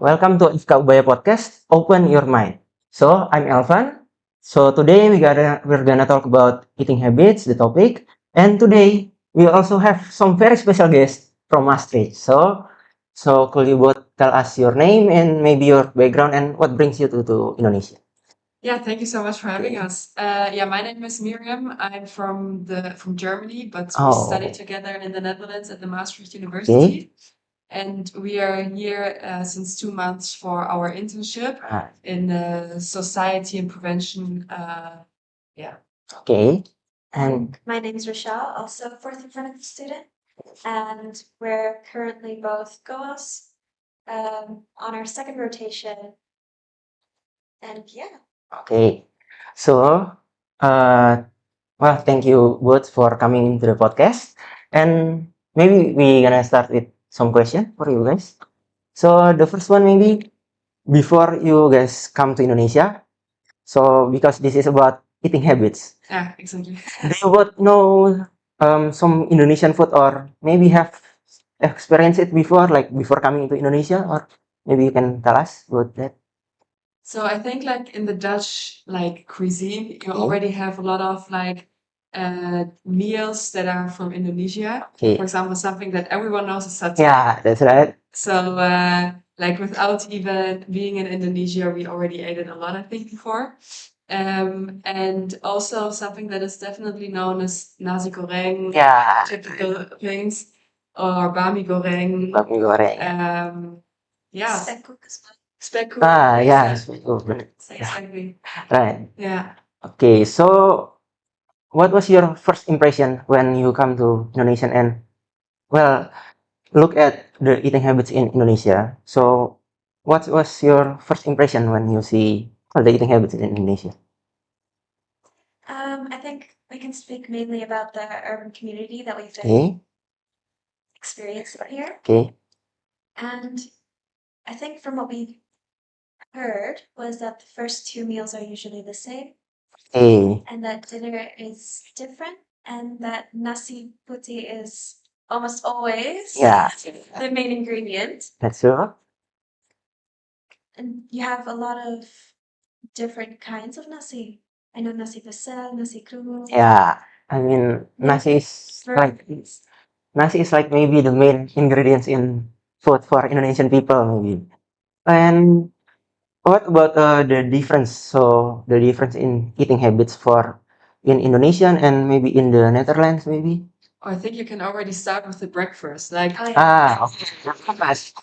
Welcome to FK Ubaya Podcast. Open your mind. So I'm Elfan. So today we're gonna talk about eating habits, the topic, and today we also have some very special guests from Maastricht. So could you both tell us your name and maybe your background and what brings you to Indonesia? Yeah, thank you so much for having us. My name is Miriam. I'm from Germany, but we studied together in the Netherlands at the Maastricht University. And we are here since 2 months for our internship in society and prevention. Okay. And My name is Rachelle, also a fourth year student, and we're currently both GOAS on our second rotation. And yeah, okay. So thank you both for coming into the podcast. And maybe we gonna start with some question for you guys. So the first one maybe before you guys come to Indonesia. So because this is about eating habits. Yeah, exactly. Do you both know some Indonesian food or maybe have experienced it before, like before coming to Indonesia, or maybe you can tell us about that? So I think like in the Dutch cuisine, you already have a lot of meals that are from Indonesia. Okay. For example, something that everyone knows is satay. Yeah, that's right. So without even being in Indonesia, we already ate it a lot, I think, before. And also something that is definitely known as nasi goreng, Yeah. typical things, or bami goreng. Bami goreng. Yeah. spekkoek as well. Spekkoek. Yeah, spekkoek. Exactly. Right. Yeah. Okay, so what was your first impression when you come to Indonesia and look at the eating habits in Indonesia? So what was your first impression when you see the eating habits in Indonesia? I think we can speak mainly about the urban community that we've Okay, experienced here. okay, And I think from what we heard was that the first two meals are usually the same, okay. and that dinner is different, and that nasi putih is almost always Yeah, the main ingredient. that's true. And you have a lot of different kinds of nasi. I know nasi besar, nasi krumu. Yeah, I mean, nasi is like maybe the main ingredients in food for Indonesian people, maybe. And what about the difference? So the difference in eating habits for in Indonesian and maybe in the Netherlands, maybe. I think you can already start with the breakfast. Like, Oh, yeah. Okay.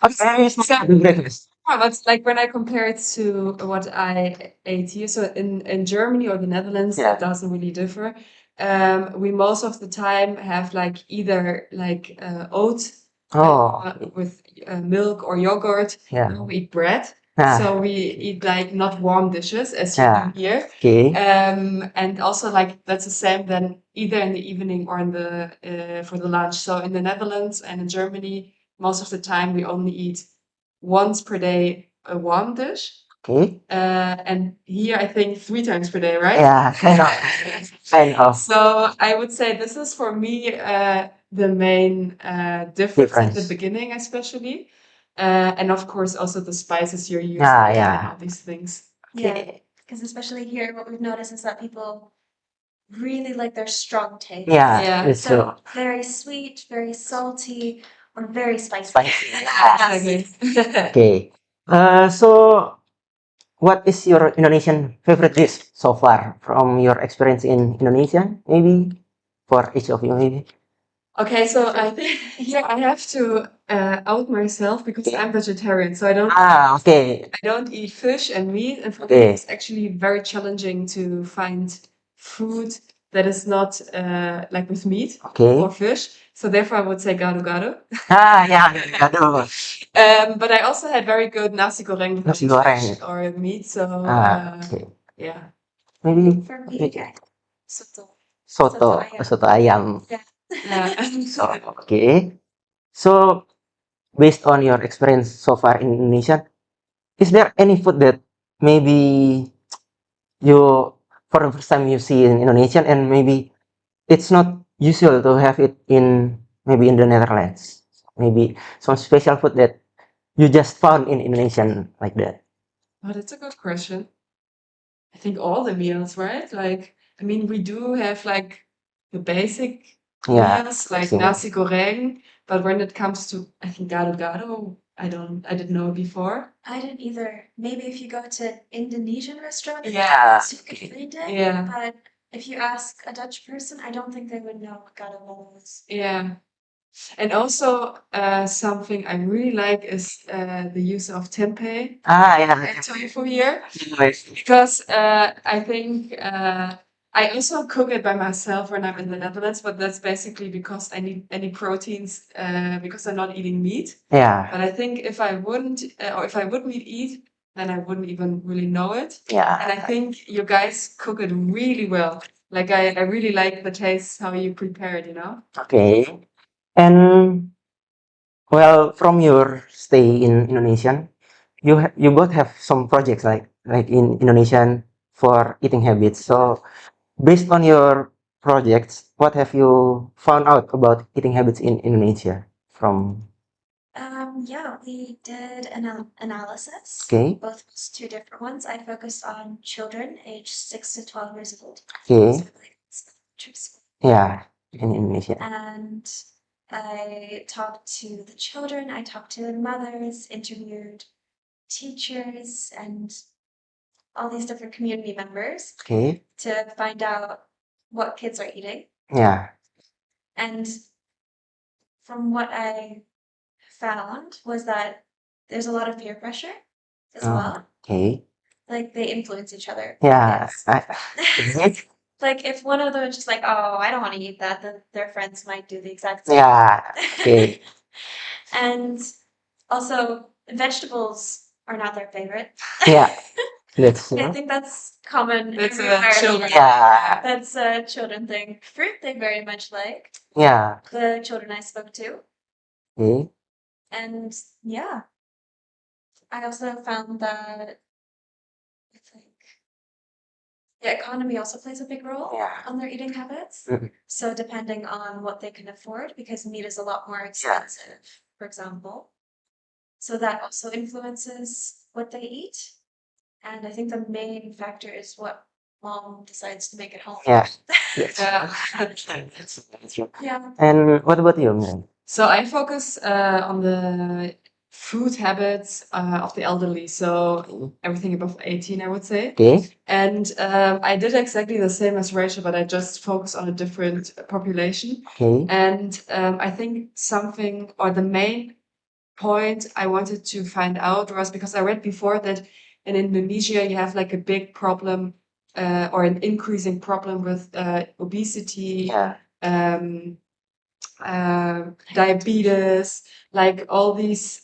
Okay, it's not the breakfast. that's like when I compare it to what I ate here. So in Germany or the Netherlands, Yeah. it doesn't really differ. We most of the time have either oat with milk or yogurt. Yeah. Or we eat bread. Ah, So we eat not warm dishes as you Yeah. do here. okay. And also that's the same then either in the evening or in the for the lunch. So in the Netherlands and in Germany, most of the time we only eat once per day a warm dish. Okay. And here I think 3 times per day, right? Yeah, kind of. Kind of. So I would say this is for me the main difference at the Difference. beginning, especially. And of course also the spices you're using Yeah. and all these things. Yeah, because especially here, what we've noticed is that people really like their strong taste. Yeah, Yeah. it's true. So very sweet, very salty, or very spicy. Spicy. Exactly. Okay. So what is your Indonesian favorite dish so far from your experience in Indonesia? Maybe for each of you, maybe. Okay, so I think here I have to out myself because Okay. I'm vegetarian, so I Okay. don't eat fish and meat, and for me Okay. it's actually very challenging to find food that is not with meat Okay. or fish. So therefore I would say gado gado. Yeah. Aduh. But I also had very good nasi goreng with Nasi fish goreng. or meat. So Okay. yeah. Maybe For me, soto. soto, ayam. soto ayam. Yeah. So, okay. So, based on your experience so far in Indonesia, is there any food that maybe you, for the first time you see in Indonesia and maybe it's not usual to have it in maybe in the Netherlands? Maybe some special food that you just found in Indonesian like that? Oh, that's a good question. I think all the meals, right? Like, I mean, we do have like the basic Yeah, meals, like basic. nasi goreng, but when it comes to, I think gado-gado, I didn't know before. I didn't either. Maybe if you go to Indonesian restaurant, Yeah. you could find it. Yeah. But if you ask a Dutch person, I don't think they would know what gado is. Yeah. And also, something I really like is the use of tempeh Yeah. and tofu here. Nice. Because I think I also cook it by myself when I'm in the Netherlands, but that's basically because I need any proteins because I'm not eating meat. Yeah. But I think if I wouldn't, or if I would eat, then I wouldn't even really know it. Yeah. And I think you guys cook it really well. Like I really like the taste, how you prepare it, you know? Okay. And well, from your stay in Indonesian, you both have some projects like in Indonesian for eating habits. So based on your projects, what have you found out about eating habits in Indonesia from? Yeah, we did an analysis. Okay. Both two different ones. I focused on children aged 6 to 12 years old. Okay. So like elementary school. Yeah, in Indonesia. And I talked to the children, I talked to their mothers, interviewed teachers and all these different community members Okay. to find out what kids are eating. Yeah. And from what I found was that there's a lot of peer pressure as well. Okay. Like they influence each other. Yeah. Yes. Like if one of them is just like, oh, I don't want to eat that, then their friends might do the exact same. Yeah. Okay. And also vegetables are not their favorite. Yeah. That's I think that's common That's everywhere. children. Yeah. That's a children thing. Fruit they very much like. Yeah. The children I spoke to. Okay. And yeah. I also found that I think the economy also plays a big role Yeah. on their eating habits. Mhm. So depending on what they can afford, because meat is a lot more expensive, for example. So that also influences what they eat. And I think the main factor is what mom decides to make at home. Yeah. Yeah. That's true. Yeah. And what about you, Miriam? So I focus on the food habits of the elderly. So everything above 18, I would say. Okay. And I did exactly the same as Rachel, but I just focus on a different population. Okay. And I think something, or the main point I wanted to find out was because I read before that in Indonesia you have like a big problem or an increasing problem with obesity, Yeah. diabetes, like all these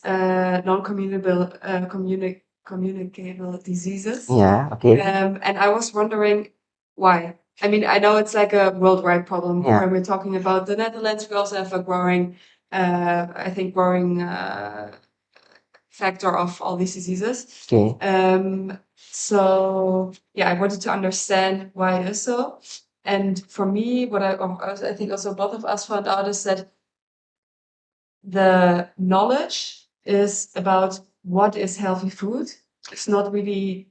communicable diseases. Yeah. Okay. And I was wondering why. I mean, I know it's like a worldwide problem. Yeah. When we're talking about the Netherlands, we also have a growing factor of all these diseases. Okay. So yeah, I wanted to understand why it is so. And for me, what I think also both of us found out is that the knowledge is about what is healthy food. It's not really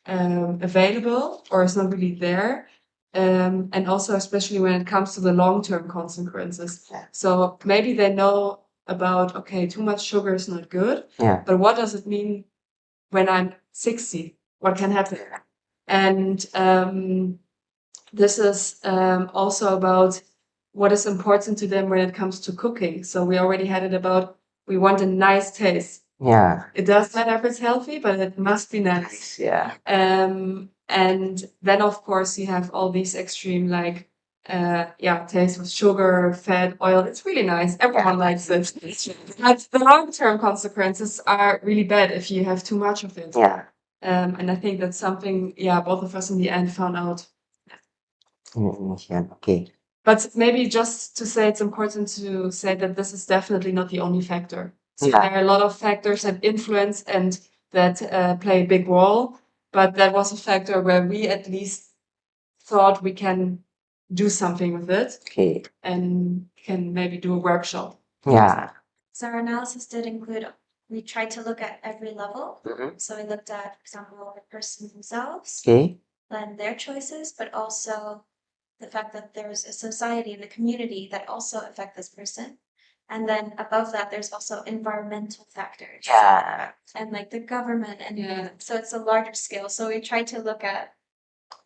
available or it's not really there. And also, especially when it comes to the long-term consequences. Yeah. So maybe they know about, okay, too much sugar is not good, Yeah. but what does it mean when I'm 60? What can happen? And this is also about what is important to them when it comes to cooking. So we already had it about we want a nice taste. Yeah. It does matter if it's healthy, but it must be nice. Yeah. And then of course you have all these extreme like taste of sugar, fat, oil. It's really nice. Everyone likes it. But the long-term consequences are really bad if you have too much of it. Yeah. And I think that's something, both of us in the end found out. In Indonesian. Okay. But maybe just to say, it's important to say that this is definitely not the only factor. So Yeah. there are a lot of factors that influence and that play a big role. But that was a factor where we at least thought we can do something with it Okay. and can maybe do a workshop. Yeah. So our analysis did include we tried to look at every level. Mhm. So we looked at, for example, the person themselves, Okay. then their choices, but also the fact that there's a society and a community that also affect this person. And then above that, there's also environmental factors. Yeah. And like the government, and Yeah. so it's a larger scale. So we tried to look at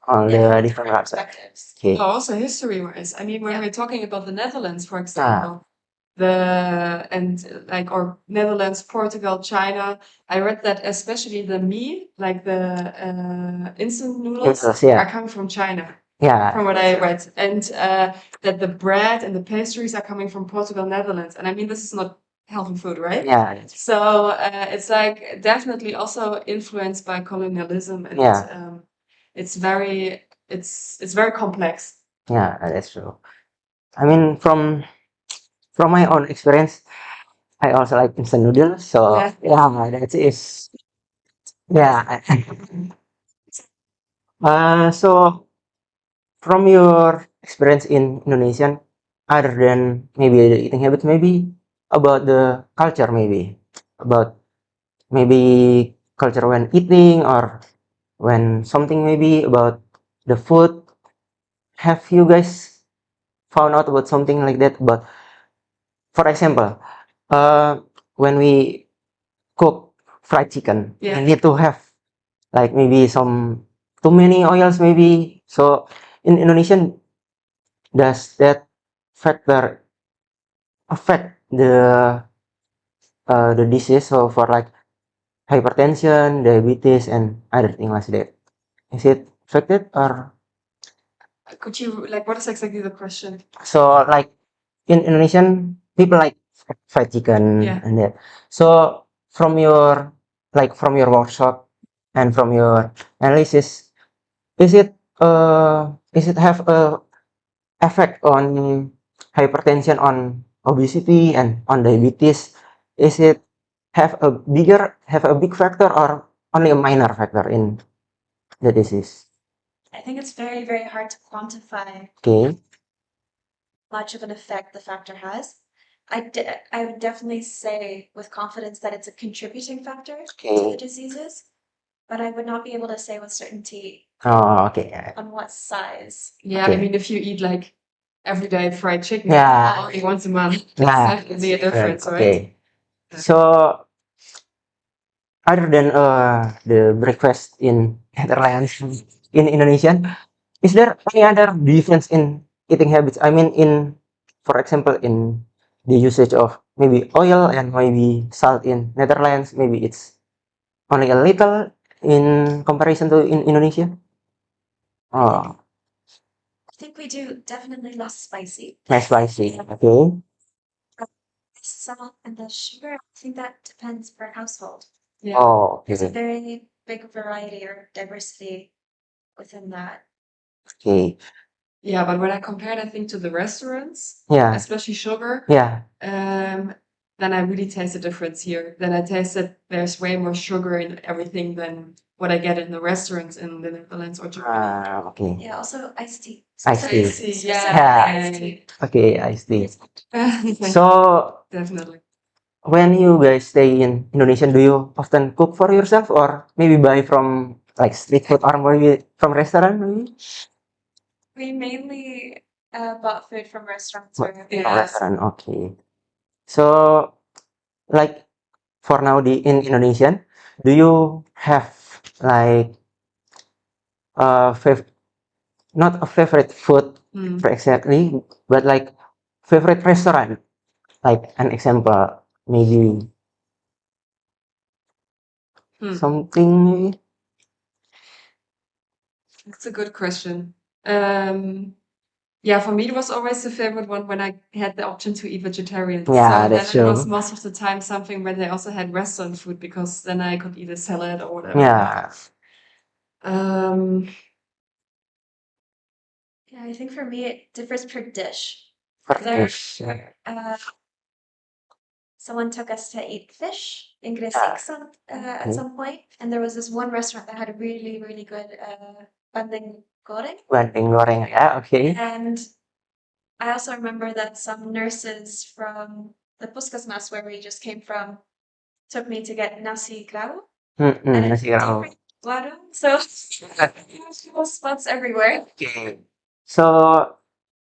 All the different aspects. perspectives. Okay. Also history-wise. I mean, when Yeah. we're talking about the Netherlands, for example, or Netherlands, Portugal, China, I read that especially the mee, like the instant noodles, Noodles, yeah. are coming from China, Yeah. from what I read, and that the bread and the pastries are coming from Portugal, Netherlands. And I mean, this is not healthy food, right? Yeah. So it's like definitely also influenced by colonialism, and Yeah. it's very complex. Yeah, that's true. I mean, from my own experience, I also like instant noodles. So Yeah. yeah, that is yeah. So from your experience in Indonesian, other than maybe the eating habits, maybe about the culture, maybe about maybe culture when eating or when something maybe about the food. Have you guys found out about something like that? About, for example, uh, when we cook fried chicken, Yeah. we need to have like maybe some too many oils, maybe. So in Indonesian, does that factor affect the disease? So for like hypertension, diabetes, and other things like that, is it affected or Could you like what is exactly the question? so like in Indonesian people like fried chicken Yeah. and that. So from your from your workshop and from your analysis, is it have a effect on hypertension, on obesity, and on diabetes? Is it have a big factor or only a minor factor in the disease? I think it's very, very hard to quantify Okay. much of an effect the factor has. I would definitely say with confidence that it's a contributing factor to the Okay. diseases, but I would not be able to say with certainty Oh, okay. on what size. Yeah, Okay. I mean, if you eat like every day fried chicken, Yeah. only once a month, Yeah. it's definitely a difference, right? Okay. So other than the breakfast in Netherlands in Indonesian, is there any other difference in eating habits? I mean, for example, in the usage of maybe oil and maybe salt in Netherlands, maybe it's only a little in comparison to in Indonesia. Oh, I think we do definitely less spicy. less spicy. Okay. Salt and the sugar, I think that depends per household. Yeah. Oh, There's a okay. very big variety or diversity within that. Okay. Yeah, but when I compare that thing to the restaurants, Yeah. especially sugar, Yeah. then I really taste the difference here. Then I taste that there's way more sugar in everything than what I get in the restaurants in the Netherlands or Germany. Okay. Yeah, also iced tea. Iced tea. Specifically Yeah. iced tea. Okay, I see. So Definitely. when you guys stay in Indonesia, do you often cook for yourself or maybe buy from like street food or maybe from restaurant maybe? We mainly bought food from restaurants But or from restaurant, okay. So like for now in Indonesian, do you have like fav not a favorite food Hmm. for exactly, but like favorite restaurant? Like an example, maybe something maybe? That's a good question. Yeah, for me, it was always the favorite one when I had the option to eat vegetarian. Yeah, So that's then it was true. most of the time something where they also had restaurant food because then I could eat a salad or whatever. Yeah. Um, Yeah, I think for me it differs per dish. For There- dish, yeah. Someone took us to eat fish in Yeah. Gresik at Okay. some point, and there was this one restaurant that had a really, really good bandeng goreng. Bandeng goreng, yeah, okay. And I also remember that some nurses from the Puskesmas where we just came from took me to get nasi grau. And it's Nasi garau. different warung, so there's little spots everywhere. Okay. So,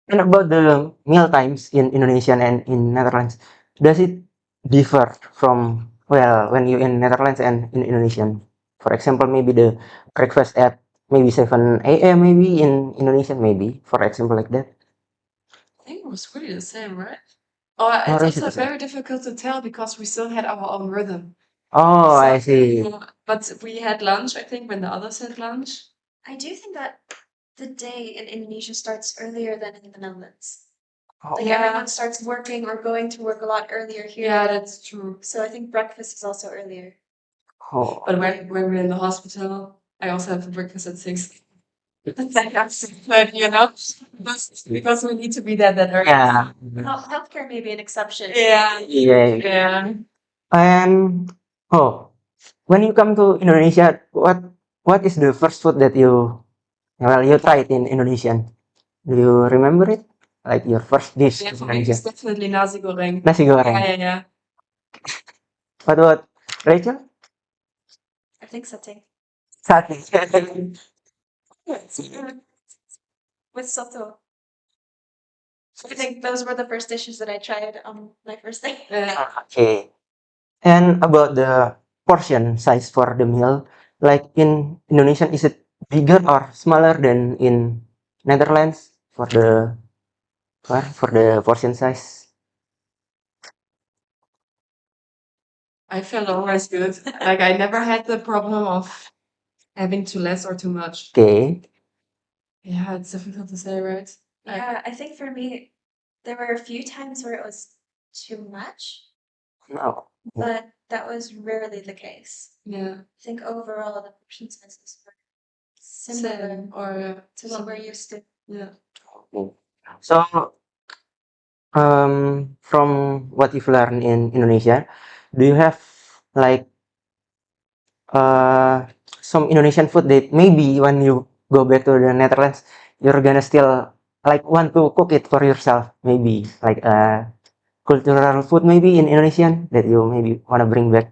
and about the meal times in Indonesian and in Netherlands, does it differ from, well, when you in Netherlands and in Indonesian? For example, maybe the breakfast at maybe 7 a.m. maybe in Indonesian maybe, for example like that. I think it was really the same, right? Oh, Or it's is it also the same? very difficult to tell because we still had our own rhythm. Oh, So, I see. but we had lunch, I think, when the others had lunch. I do think that the day in Indonesia starts earlier than in the Netherlands. Oh, Like Yeah. everyone starts working or going to work a lot earlier here. Yeah, that's true. So I think breakfast is also earlier. oh. But when we're in the hospital, I also have breakfast at 6. But because we need to be there that early. Yeah. Healthcare may be an exception. Yeah. Yeah. Yeah. And when you come to Indonesia, what is the first food that you tried in Indonesian? Do you remember it? Like your first dish Yeah, in for me, it's Indonesia? definitely nasi goreng. Nasi goreng. Yeah. What about Rachel? I think satay Sate. with soto. I think those were the first dishes that I tried on my first day. Okay. And about the portion size for the meal, like in Indonesian, is it bigger or smaller than in Netherlands for the portion size? I felt always good. Like I never had the problem of having too less or too much. Okay. Yeah, it's difficult to say, right? Yeah, I think for me, there were a few times where it was too much, No. but that was rarely the case. Yeah. I think overall the portion sizes were similar Same or to what we're used to. yeah. So, from what you've learned in Indonesia, do you have like uh some Indonesian food that maybe when you go back to the Netherlands, you're gonna still like want to cook it for yourself? Maybe like cultural food maybe in Indonesian that you maybe wanna bring back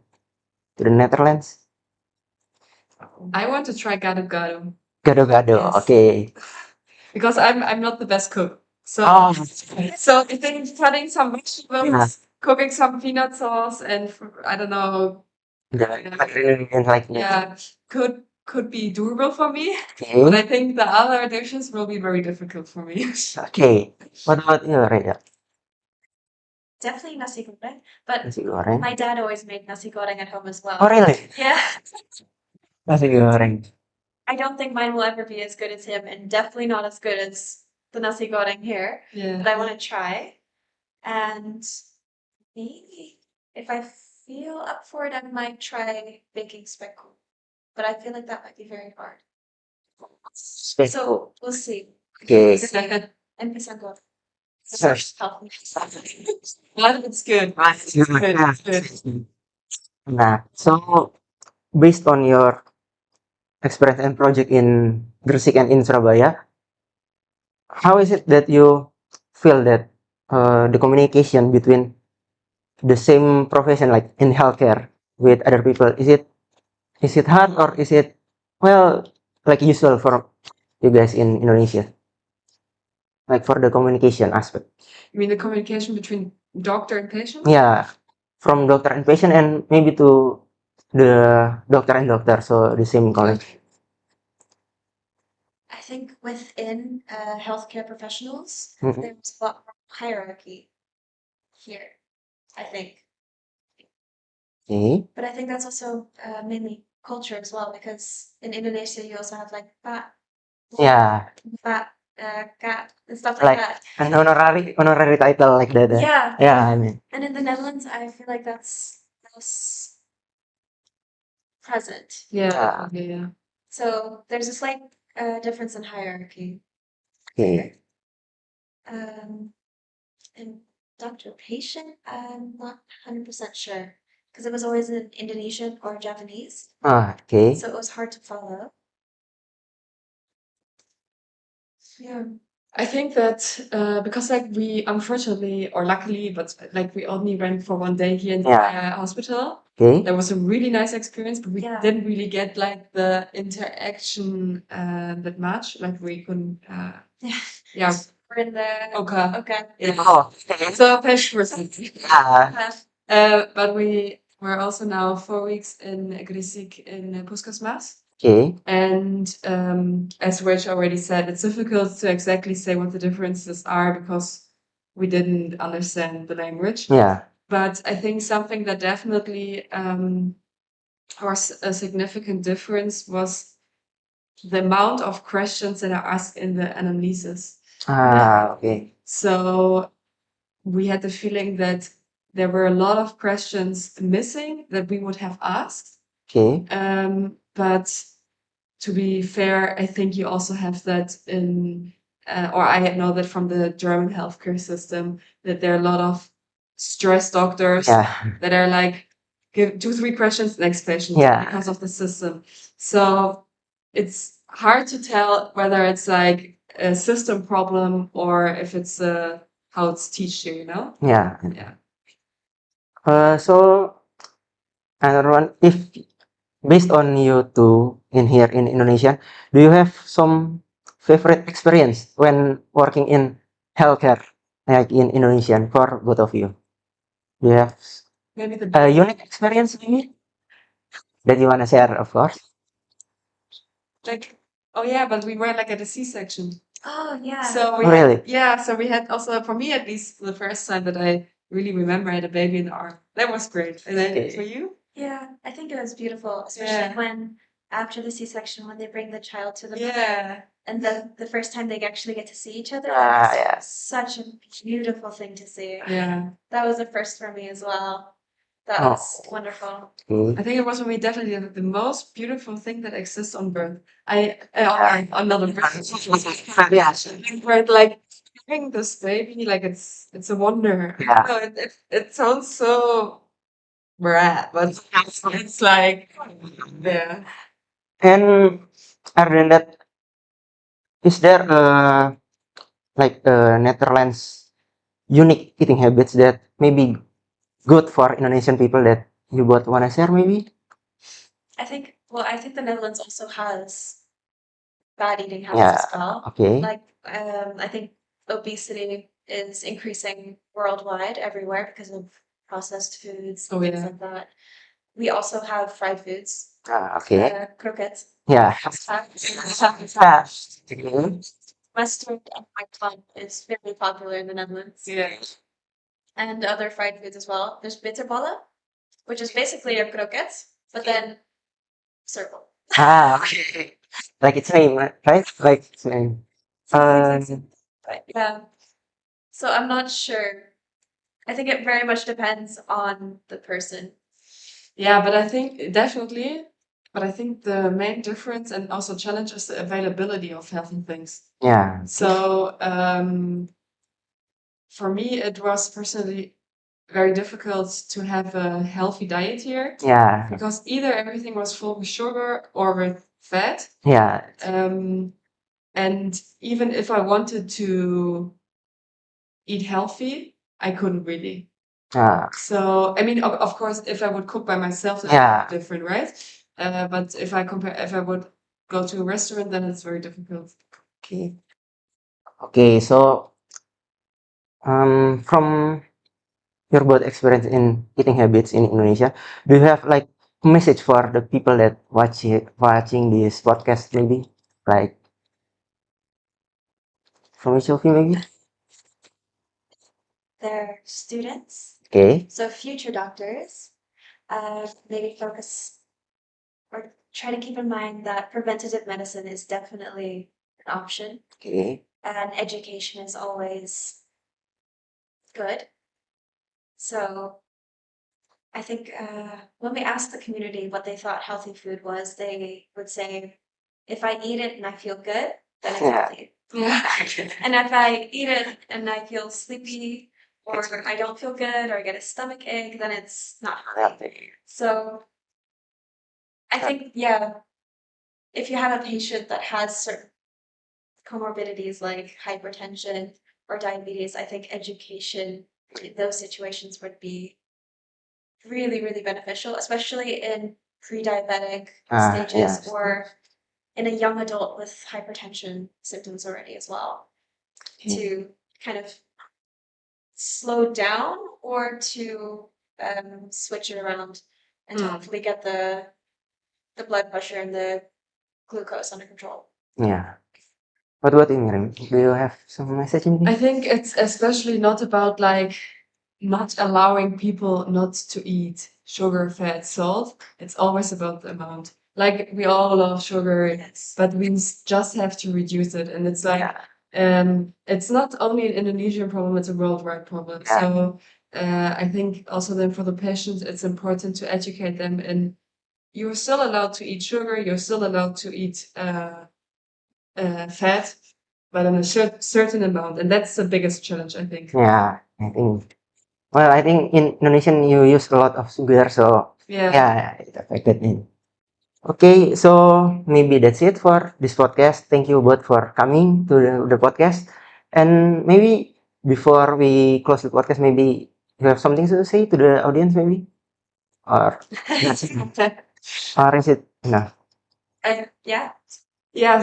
to the Netherlands? I want to try gado-gado Gado-gado. Yes. Okay. because I'm not the best cook. So Oh, so I think cutting some vegetables, Yeah. cooking some peanut sauce, and I don't know, the ingredient like that. yeah, could be doable for me. But Okay. I think the other dishes will be very difficult for me. Okay. What about you, Reda? Definitely nasi goreng, but Nasi goreng. my dad always made nasi goreng at home as well. Oh, really? Yeah, Nasi goreng. I don't think mine will ever be as good as him, and definitely not as good as the nasi goreng here. Yeah. But I want to try, and maybe if I feel up for it, I might try baking speckle. But I feel like that might be very hard. Speckle. So we'll see. Okay. And pisang goreng. First. Healthy. But it's good. It's good. It's good. Nah, so based on your experience and project in Gresik and in Surabaya, how is it that you feel that the communication between the same profession, like in healthcare, with other people, is it hard or is it well like usual for you guys in Indonesia, like for the communication aspect? You mean the communication between doctor and patient? Yeah, from doctor and patient, and maybe to the doctor and doctor, so the same college. I think within healthcare professionals, Mhm. there's a lot more hierarchy here, I think. Okay. But I think that's also mainly culture as well, because in Indonesia you also have like Pak, Yeah, Pak, Kak, and stuff like like that. an honorary title like that. Yeah. Yeah, I mean. And in the Netherlands, I feel like that's less present. Yeah. Yeah. Okay, yeah. So there's a slight difference in hierarchy. Okay. And doctor patient, I'm not 100% sure because it was always in Indonesian or Japanese, Okay. so it was hard to follow. Yeah. I think that because like we unfortunately or luckily, but like we only went for one day here in the hospital. Okay. That was a really nice experience, but we Yeah. didn't really get like the interaction that much. Like we couldn't. Yeah. We're in the Okay. Yeah. Oh, okay. So fish was. Yeah. But we were also now 4 weeks in Grisik in Puskas. Okay. And as Rach already said, it's difficult to exactly say what the differences are because we didn't understand the language. Yeah. But I think something that definitely was a significant difference was the amount of questions that are asked in the anamnesis. Okay. So we had the feeling that there were a lot of questions missing that we would have asked. Okay. But to be fair, I think you also have that in, or I know that from the German healthcare system, that there are a lot of stress doctors Yeah. that are like, give 2-3 questions, next patient, Yeah. because of the system. So it's hard to tell whether it's like a system problem or if it's how it's teached you, you know? Yeah. Yeah. So another one, if based on you two in here in Indonesia, do you have some favorite experience when working in healthcare, like in Indonesian, for both of you? Do you have Maybe the a unique experience maybe that you wanna share, of course? like, oh yeah, but we were like at a C-section. Oh yeah. So we Oh, really? so we had also, for me at least, the first time that I really remember I had a baby in the arm. That was great. And then Okay. for you? Yeah, I think it was beautiful, especially Yeah. when after the C-section, when they bring the child to the mother, Yeah. and the first time they actually get to see each other, Ah, that's yeah. such a beautiful thing to see. Yeah. That was a first for me as well. That Oh. was wonderful. I think it was for me definitely the most beautiful thing that exists on birth. Another birth. Yeah. Where like having this baby, like it's a wonder. Yeah. No, it sounds so brat, but it's like yeah. And other than that, is there like Netherlands unique eating habits that maybe good for Indonesian people that you both wanna share maybe? I think the Netherlands also has bad eating habits Yeah. as well. Okay. Like, I think obesity is increasing worldwide everywhere because of processed foods and Oh, things yeah. like that. We also have fried foods, Okay. croquettes, Yeah. mustard, and makan is very popular in the Netherlands, Yeah. and other fried foods as well. There's bitterballen, which is basically a croquette, but then circle. Okay. Like its name, right? Like its name. But yeah, so I'm not sure. I think it very much depends on the person. Yeah, but I think definitely. But I think the main difference and also challenge is the availability of healthy things. Yeah. So for me, it was personally very difficult to have a healthy diet here Yeah. because either everything was full with sugar or with fat. Yeah. And even if I wanted to eat healthy, I couldn't really. Ah. So I mean, of course, if I would cook by myself, that's Yeah. different, right? But if I would go to a restaurant, then it's very difficult. Okay. Okay. So, from your both experience in eating habits in Indonesia, do you have like a message for the people that watching this podcast maybe? Like from each of you maybe? They're students, Okay. so future doctors, maybe focus or try to keep in mind that preventative medicine is definitely an option, Okay. and education is always good. So I think when we asked the community what they thought healthy food was, they would say, if I eat it and I feel good, then it's Yeah. healthy. Yeah. And if I eat it and I feel sleepy, or I don't feel good, or I get a stomach ache, then it's not healthy. So I think, yeah, if you have a patient that has certain comorbidities like hypertension or diabetes, I think education in those situations would be really, really beneficial, especially in pre-diabetic stages Yes. or in a young adult with hypertension symptoms already as well, to kind of slow down or to switch it around and to hopefully get the blood pressure and the glucose under control. Yeah. What about you, Miriam? Do you have some message I maybe? think it's especially not about like not allowing people not to eat sugar, fat, salt. It's always about the amount. Like we all love sugar, Yes. but we just have to reduce it. And it's like it's not only an Indonesian problem, it's a worldwide problem. Yeah. So I think also then for the patients, it's important to educate them in you're still allowed to eat sugar, you're still allowed to eat fat, but in a certain amount. And that's the biggest challenge, I think. Yeah, I think. Well, I think in Indonesian you use a lot of sugar, so yeah, it affected me. Okay, so maybe that's it for this podcast. Thank you both for coming to the podcast. And maybe before we close the podcast, maybe you have something to say to the audience, maybe? Or that's it? Or is it enough? Yeah. Yeah,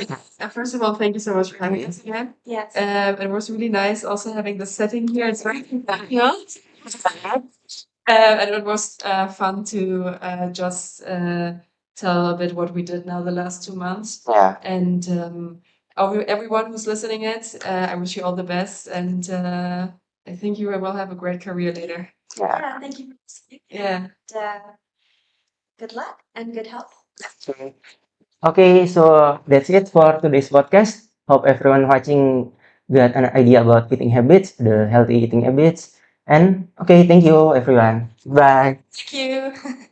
first of all, thank you so much for having us again. Yes. It was really nice also having the setting here. It's very comfortable. And it was fun to just tell a bit what we did now the last 2 months. Yeah. And everyone who's listening it, I wish you all the best. And I think you will have a great career later. Yeah. Yeah, thank you for listening. Yeah. And, good luck and good health. Okay, so that's it for today's podcast. Hope everyone watching got an idea about eating habits, the healthy eating habits. And okay, thank you everyone. Bye. Thank you.